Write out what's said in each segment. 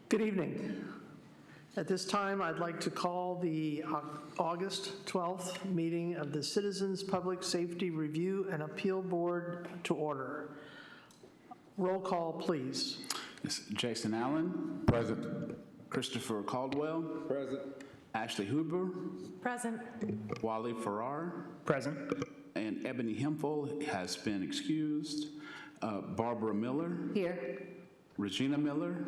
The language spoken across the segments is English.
Good evening. At this time, I'd like to call the August 12th meeting of the Citizens Public Safety Review and Appeal Board to order. Roll call, please. Yes, Jason Allen. Present. Christopher Caldwell. Present. Ashley Huber. Present. Wally Farrar. Present. And Ebony Hempel has been excused. Barbara Miller. Here. Regina Miller.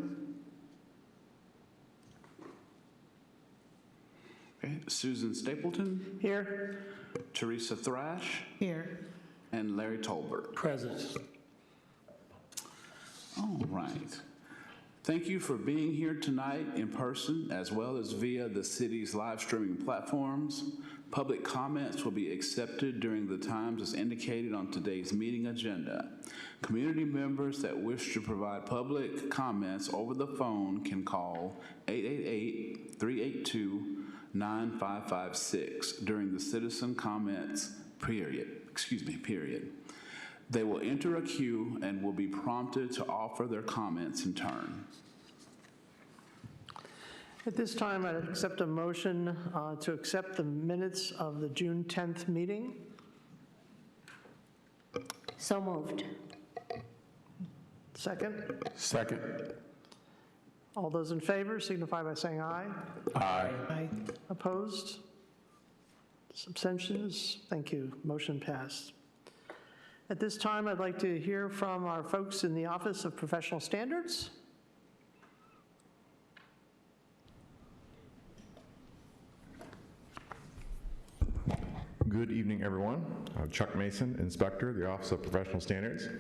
Okay. Susan Stapleton. Here. Teresa Thrash. Here. And Larry Tolbert. Present. All right. Thank you for being here tonight in person as well as via the city's live streaming platforms. Public comments will be accepted during the times as indicated on today's meeting agenda. Community members that wish to provide public comments over the phone can call 888-382-9556 during the citizen comments period. They will enter a queue and will be prompted to offer their comments in turn. At this time, I'd accept a motion to accept the minutes of the June 10th meeting. So moved. Second. Second. All those in favor signify by saying aye. Aye. Aye. Opposed? Abstentions? Thank you. Motion passed. At this time, I'd like to hear from our folks in the Office of Professional Standards. Good evening, everyone. Chuck Mason, Inspector, the Office of Professional Standards.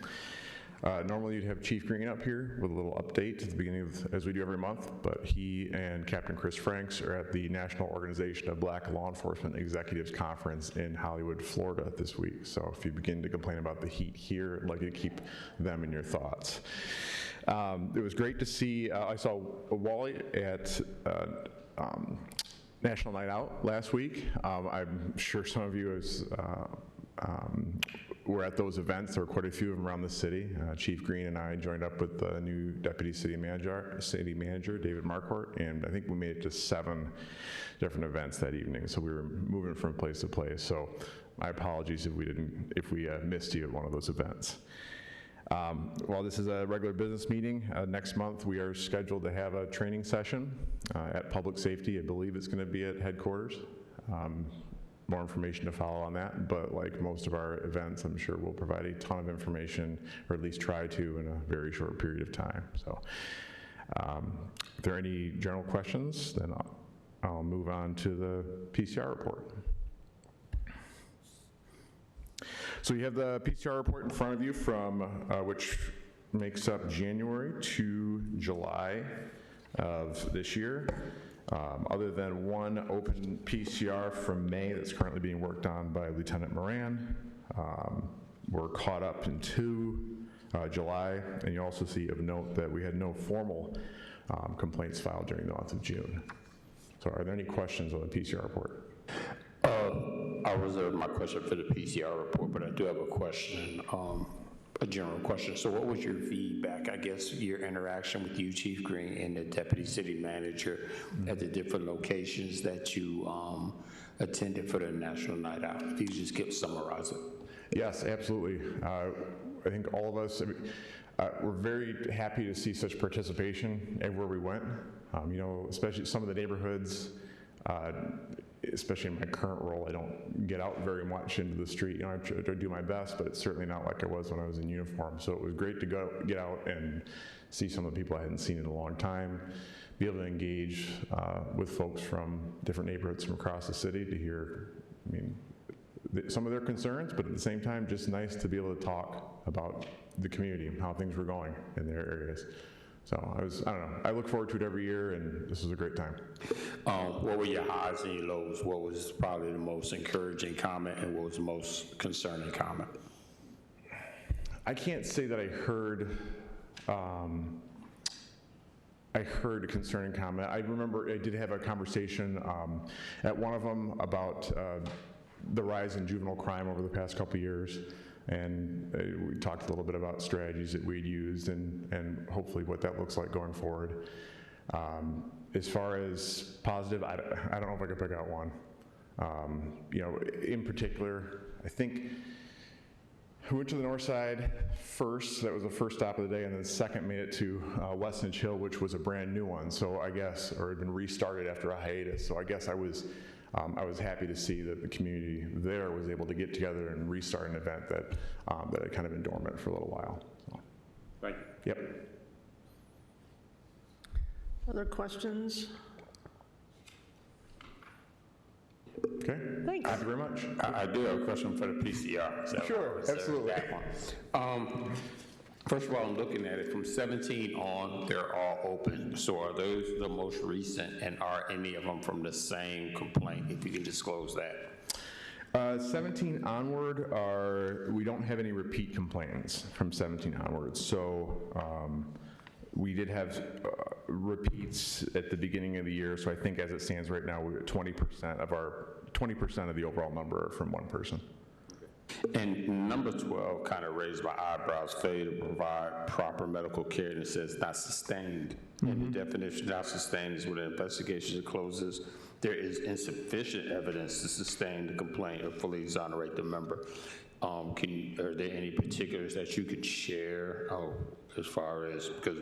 Normally you'd have Chief Green up here with a little update at the beginning of, as we do every month, but he and Captain Chris Franks are at the National Organization of Black Law Enforcement Executives Conference in Hollywood, Florida this week. So if you begin to complain about the heat here, I'd like you to keep them in your thoughts. It was great to see, I saw Wally at National Night Out last week. I'm sure some of you were at those events. There were quite a few of them around the city. Chief Green and I joined up with the new Deputy City Manager, David Marquardt, and I think we made it to 7 different events that evening. So we were moving from place to place. So my apologies if we missed you at one of those events. While this is a regular business meeting, next month we are scheduled to have a training session at Public Safety. I believe it's going to be at headquarters. More information to follow on that, but like most of our events, I'm sure we'll provide a ton of information, or at least try to, in a very short period of time. So if there are any general questions, then I'll move on to the PCR report. So you have the PCR report in front of you from which makes up January to July of this year. Other than one open PCR from May that's currently being worked on by Lieutenant Moran, we're caught up into July, and you also see of note that we had no formal complaints filed during the month of June. So are there any questions on the PCR report? I'll reserve my question for the PCR report, but I do have a question, a general question. So what was your feedback, I guess, your interaction with you, Chief Green, and the Deputy City Manager at the different locations that you attended for the National Night Out? If you could just summarize it. Yes, absolutely. I think all of us, we're very happy to see such participation everywhere we went. You know, especially some of the neighborhoods, especially in my current role, I don't get out very much into the street. You know, I try to do my best, but it's certainly not like I was when I was in uniform. So it was great to get out and see some of the people I hadn't seen in a long time, be able to engage with folks from different neighborhoods from across the city to hear, I mean, some of their concerns, but at the same time, just nice to be able to talk about the community and how things were going in their areas. So I don't know, I look forward to it every year, and this was a great time. What were your highs and your lows? What was probably the most encouraging comment, and what was the most concerning comment? I can't say that I heard a concerning comment. I remember I did have a conversation at one of them about the rise in juvenile crime over the past couple of years. And we talked a little bit about strategies that we'd used and hopefully what that looks like going forward. As far as positive, I don't know if I could pick out one. In particular, I think we went to the north side first. That was the first stop of the day, and then second made it to Westnedge Hill, which was a brand new one. So I guess, or had been restarted after a hiatus. So I guess I was happy to see that the community there was able to get together and restart an event that had kind of been dormant for a little while. So. Thank you. Yep. Other questions? Okay. Thanks. Thank you very much. I do have a question for the PCR. So Sure, absolutely. That one. First of all, I'm looking at it from 17 on, they're all open. So are those the most recent, and are any of them from the same complaint, if you can disclose that? 17 onward we don't have any repeat complaints from 17 onwards. So we did have repeats at the beginning of the year. So I think as it stands right now, we're at 20% of the overall number are from one person. And number 12 kind of raised my eyebrows. Failure to provide proper medical care, and it says not sustained. And the definition not sustained is when an investigation closes, there is insufficient evidence to sustain the complaint or fully exonerate the member. Are there any particulars that you could share as far as, because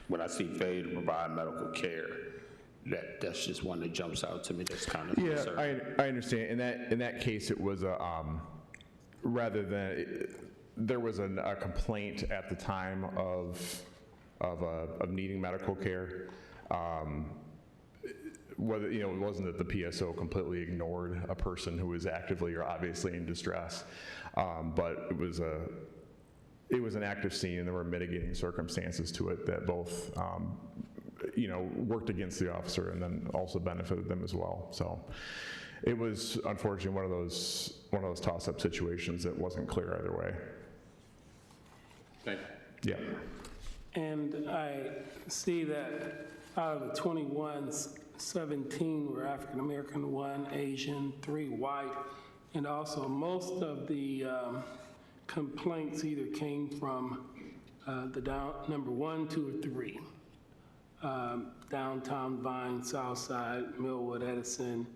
when I see failure to provide medical care, that's just one that jumps out to me. That's kind of concerning. I understand. In that case, it was rather than there was a complaint at the time of needing medical care. Whether it wasn't that the PSO completely ignored a person who was actively or obviously in distress, but it was an active scene, and there were mitigating circumstances to it that both worked against the officer and then also benefited them as well. So it was unfortunately one of those toss-up situations that wasn't clear either way. Thank you. Yeah. And I see that out of the 21, 17 were African American, 1 Asian, 3 white, and also most of the complaints either came from number 1, 2, or 3. Downtown, Vine, Southside, Millwood, Edison.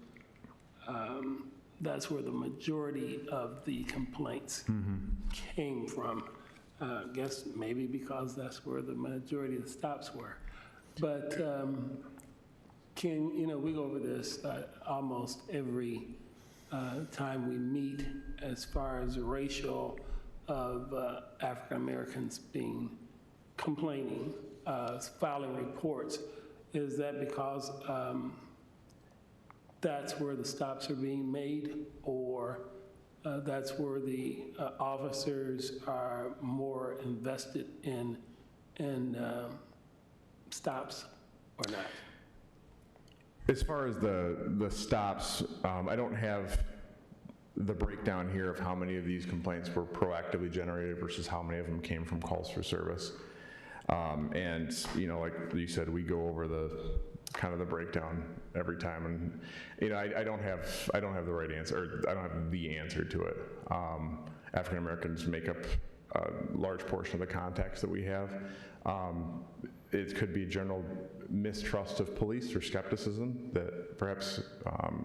That's where the majority of the complaints came from. I guess maybe because that's where the majority of the stops were. But we go over this almost every time we meet as far as the ratio of African Americans complaining, filing reports. Is that because that's where the stops are being made, or that's where the officers are more invested in stops or not? As far as the stops, I don't have the breakdown here of how many of these complaints were proactively generated versus how many of them came from calls for service. And like you said, we go over the breakdown every time, and I don't have the right answer, or I don't have the answer to it. African Americans make up a large portion of the contacts that we have. It could be general mistrust of police or skepticism that perhaps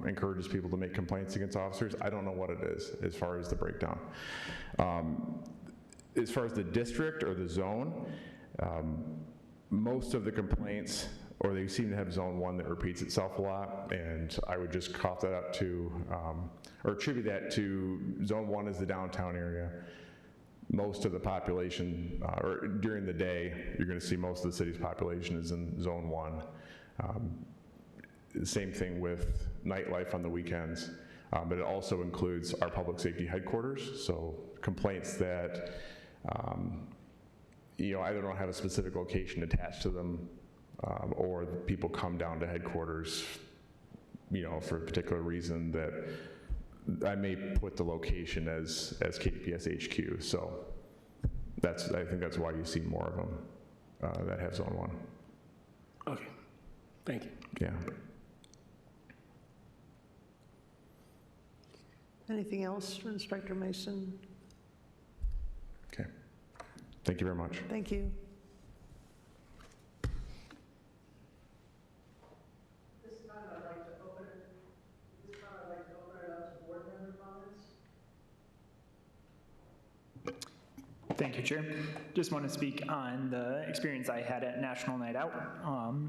encourages people to make complaints against officers. I don't know what it is as far as the breakdown. As far as the district or the zone, most of the complaints, or they seem to have zone 1 that repeats itself a lot, and I would just cough that up to, or attribute that to zone 1 is the downtown area. Most of the population, or during the day, you're going to see most of the city's population is in zone 1. Same thing with nightlife on the weekends, but it also includes our public safety headquarters. So complaints that either don't have a specific location attached to them, or people come down to headquarters, for a particular reason that I may put the location as KPS HQ. So I think that's why you see more of them that have zone 1. Okay, thank you. Yeah. Anything else for Inspector Mason? Thank you very much. Thank you. This time I'd like to open it up to board member comments. Thank you, Chair. Just want to speak on the experience I had at National Night Out.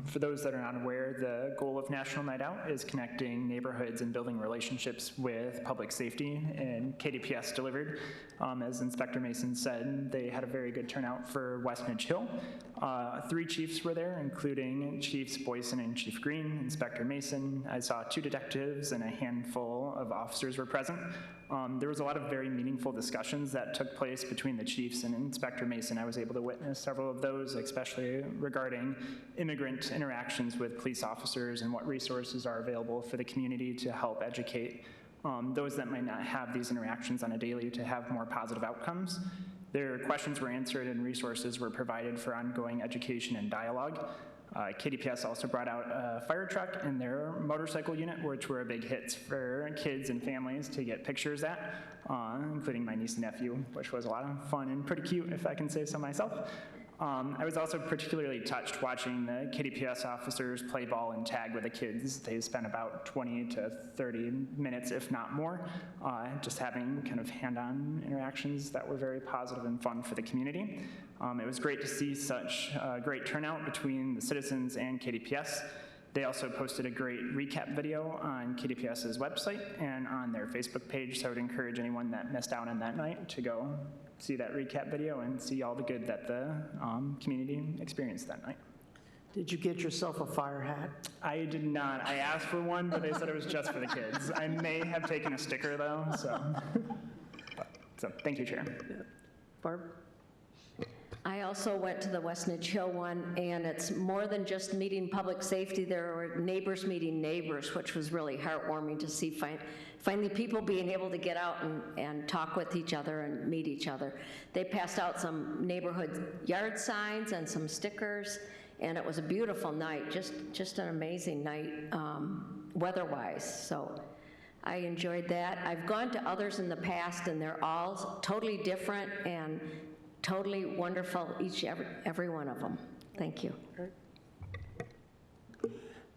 For those that are not aware, the goal of National Night Out is connecting neighborhoods and building relationships with public safety, and KDPS delivered. As Inspector Mason said, they had a very good turnout for West Midge Hill. 3 chiefs were there, including Chiefs Boyson and Chief Green, Inspector Mason. I saw 2 detectives and a handful of officers were present. There was a lot of very meaningful discussions that took place between the chiefs and Inspector Mason. I was able to witness several of those, especially regarding immigrant interactions with police officers and what resources are available for the community to help educate those that might not have these interactions on a daily to have more positive outcomes. Their questions were answered and resources were provided for ongoing education and dialogue. KDPS also brought out a fire truck and their motorcycle unit, which were big hits for kids and families to get pictures at, including my niece and nephew, which was a lot of fun and pretty cute, if I can say so myself. I was also particularly touched watching the KDPS officers play ball and tag with the kids. They spent about 20 to 30 minutes, if not more, just having kind of hand-on interactions that were very positive and fun for the community. It was great to see such a great turnout between the citizens and KDPS. They also posted a great recap video on KDPS's website and on their Facebook page, so I would encourage anyone that missed out on that night to go see that recap video and see all the good that the community experienced that night. Did you get yourself a fire hat? I did not. I asked for one, but they said it was just for the kids. I may have taken a sticker, though, so. So thank you, Chair. Barb? I also went to the West Midge Hill one, and it's more than just meeting public safety. There were neighbors meeting neighbors, which was really heartwarming to see finally people being able to get out and talk with each other and meet each other. They passed out some neighborhood yard signs and some stickers, and it was a beautiful night, just an amazing night weather-wise. So I enjoyed that. I've gone to others in the past, and they're all totally different and totally wonderful, every one of them. Thank you.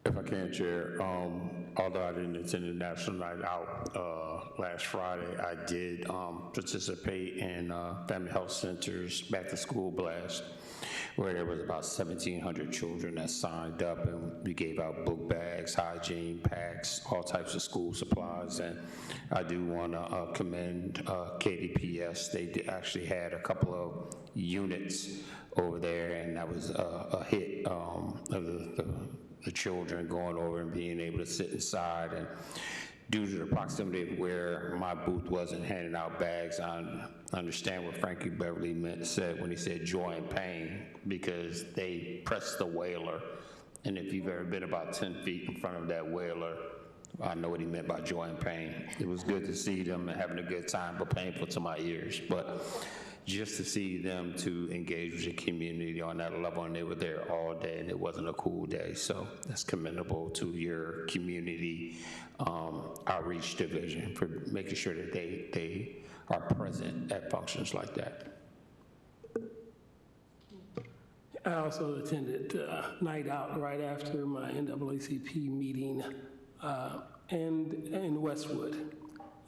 If I can, Chair, although I didn't attend the National Night Out last Friday, I did participate in Family Health Center's Back to School Blast, where there was about 1,700 children that signed up, and we gave out book bags, hygiene packs, all types of school supplies. And I do want to commend KDPS. They actually had a couple of units over there, and that was a hit of the children going over and being able to sit inside. And due to the proximity of where my booth was and handing out bags, I understand what Frankie Beverly said when he said joy and pain, because they pressed the whaler. And if you've ever been about 10 feet in front of that whaler, I know what he meant by joy and pain. It was good to see them having a good time, but painful to my ears. But just to see them to engage with the community on that level, and they were there all day, and it wasn't a cool day. So that's commendable to your community outreach division for making sure that they are present at functions like that. I also attended Night Out right after my NAACP meeting in Westwood.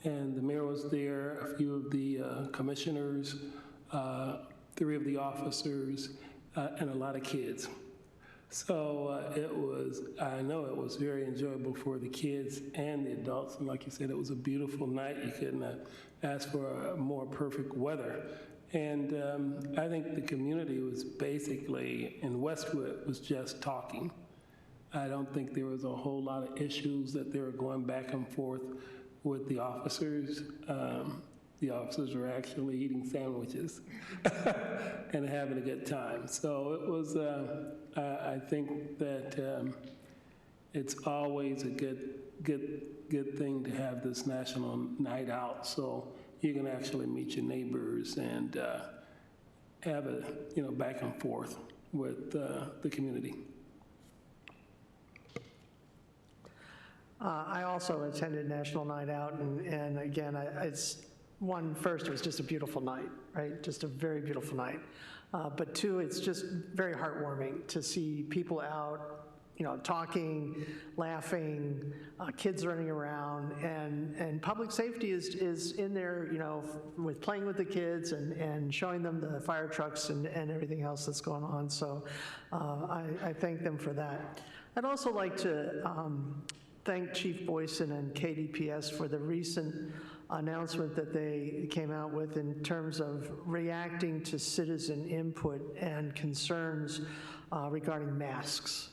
And the mayor was there, a few of the commissioners, 3 of the officers, and a lot of kids. So I know it was very enjoyable for the kids and the adults. And like you said, it was a beautiful night. You couldn't ask for a more perfect weather. And I think the community was basically, in Westwood, was just talking. I don't think there was a whole lot of issues that they were going back and forth with the officers. The officers were actually eating sandwiches and having a good time. So it was, I think that it's always a good thing to have this National Night Out, so you can actually meet your neighbors and have a back and forth with the community. I also attended National Night Out, and again, it was just a beautiful night, right? Just a very beautiful night. But two, it's just very heartwarming to see people out, talking, laughing, kids running around, and public safety is in there, with playing with the kids and showing them the fire trucks and everything else that's going on. So I thank them for that. I'd also like to thank Chief Boyson and KDPS for the recent announcement that they came out with in terms of reacting to citizen input and concerns regarding masks.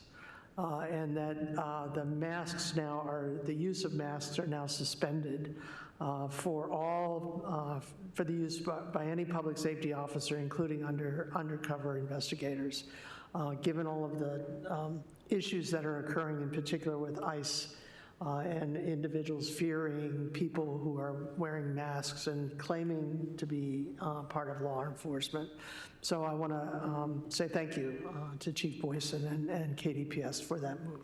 And that the use of masks are now suspended for the use by any public safety officer, including undercover investigators, given all of the issues that are occurring, in particular with ICE and individuals fearing people who are wearing masks and claiming to be part of law enforcement. So I want to say thank you to Chief Boyson and KDPS for that move.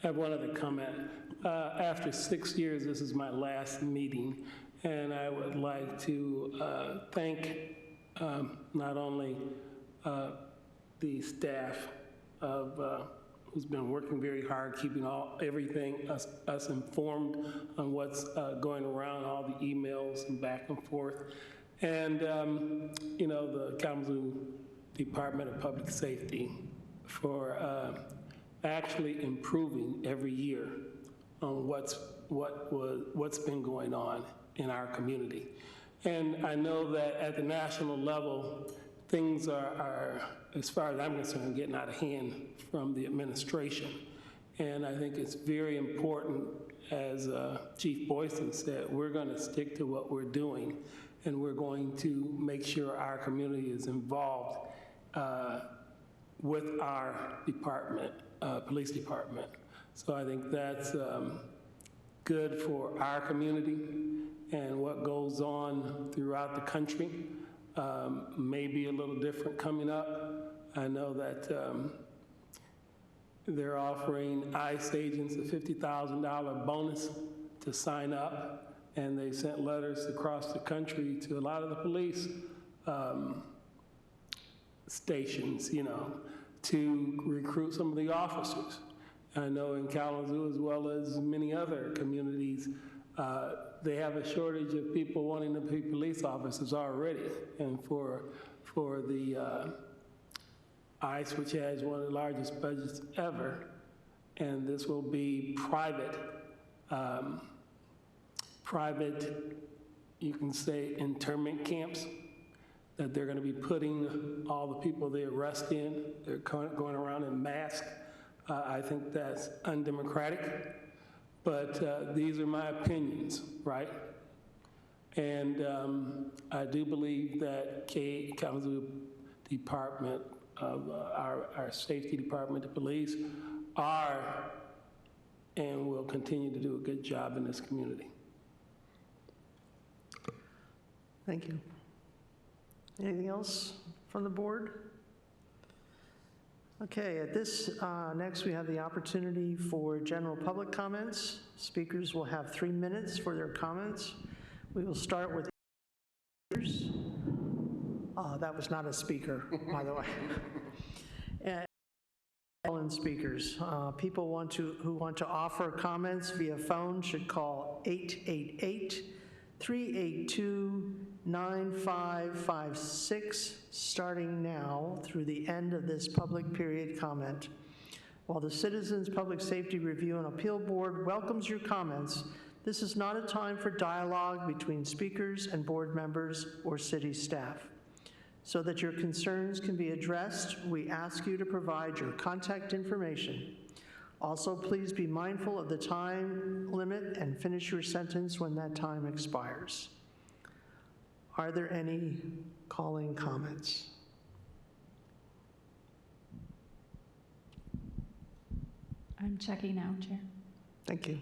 I have one other comment. After 6 years, this is my last meeting, and I would like to thank not only the staff of who's been working very hard, keeping everything us informed on what's going around, all the emails and back and forth, and the Kalamazoo Department of Public Safety for actually improving every year on what's been going on in our community. And I know that at the national level, things are, as far as I'm concerned, getting out of hand from the administration. And I think it's very important, as Chief Boyson said, we're going to stick to what we're doing, and we're going to make sure our community is involved with our department, police department. So I think that's good for our community, and what goes on throughout the country may be a little different coming up. I know that they're offering ICE agents a $50,000 bonus to sign up, and they sent letters across the country to a lot of the police stations, to recruit some of the officers. I know in Kalamazoo, as well as many other communities, they have a shortage of people wanting to be police officers already. And for the ICE, which has one of the largest budgets ever, and this will be private, you can say, internment camps, that they're going to be putting all the people they arrest in. They're going around in masks. I think that's undemocratic, but these are my opinions, right? And I do believe that Kalamazoo Department of our safety department, the police, are and will continue to do a good job in this community. Thank you. Anything else from the board? Okay, at this, next we have the opportunity for general public comments. Speakers will have 3 minutes for their comments. We will start with speakers. That was not a speaker, by the way. And speakers. People who want to offer comments via phone should call 888-382-9556, starting now through the end of this public period comment. While the Citizens Public Safety Review and Appeal Board welcomes your comments, this is not a time for dialogue between speakers and board members or city staff. So that your concerns can be addressed, we ask you to provide your contact information. Also, please be mindful of the time limit and finish your sentence when that time expires. Are there any calling comments? I'm checking now, Chair. Thank you.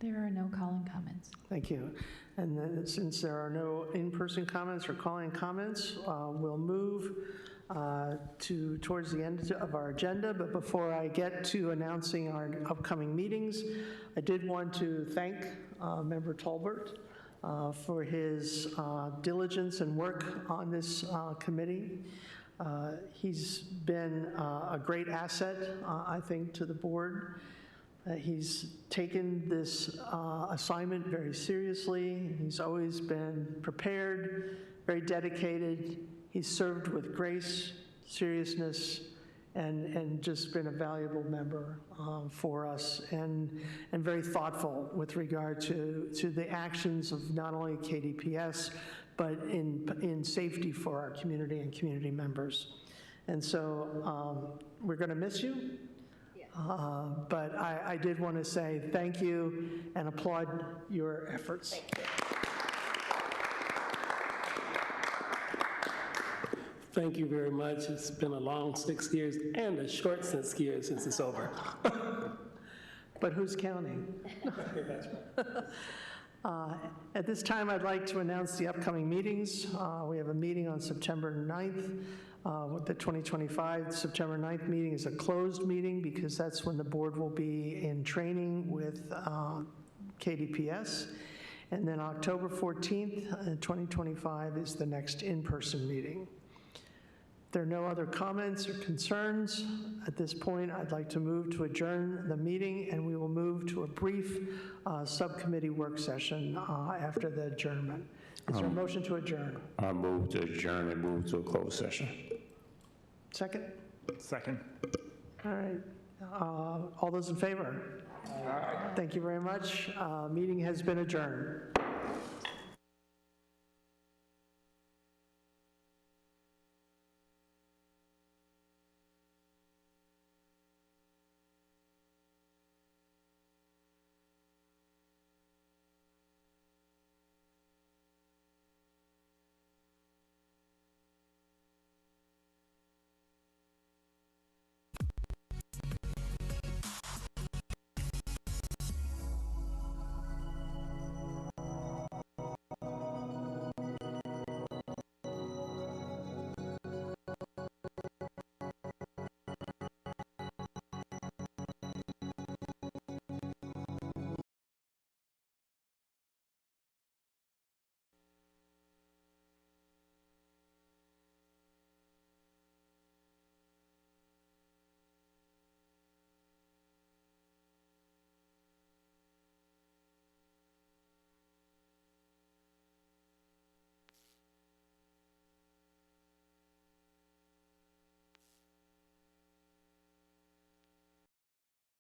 There are no calling comments. Thank you. And then since there are no in-person comments or calling comments, we'll move towards the end of our agenda, but before I get to announcing our upcoming meetings, I did want to thank Member Tolbert for his diligence and work on this committee. He's been a great asset, I think, to the board. He's taken this assignment very seriously. He's always been prepared, very dedicated. He's served with grace, seriousness, and just been a valuable member for us, and very thoughtful with regard to the actions of not only KDPS, but in safety for our community and community members. And so we're going to miss you. But I did want to say thank you and applaud your efforts. Thank you. Thank you very much. It's been a long 6 years and a short 6 years since it's over. But who's counting? At this time, I'd like to announce the upcoming meetings. We have a meeting on September 9th. With the 2025 September 9th meeting is a closed meeting because that's when the board will be in training with KDPS. And then October 14th, 2025 is the next in-person meeting. If there are no other comments or concerns, at this point, I'd like to move to adjourn the meeting, and we will move to a brief subcommittee work session after the adjournment. Is there a motion to adjourn? I move to adjourn and move to a closed session. Second? Second. All right. All those in favor? Thank you very much. Meeting has been adjourned.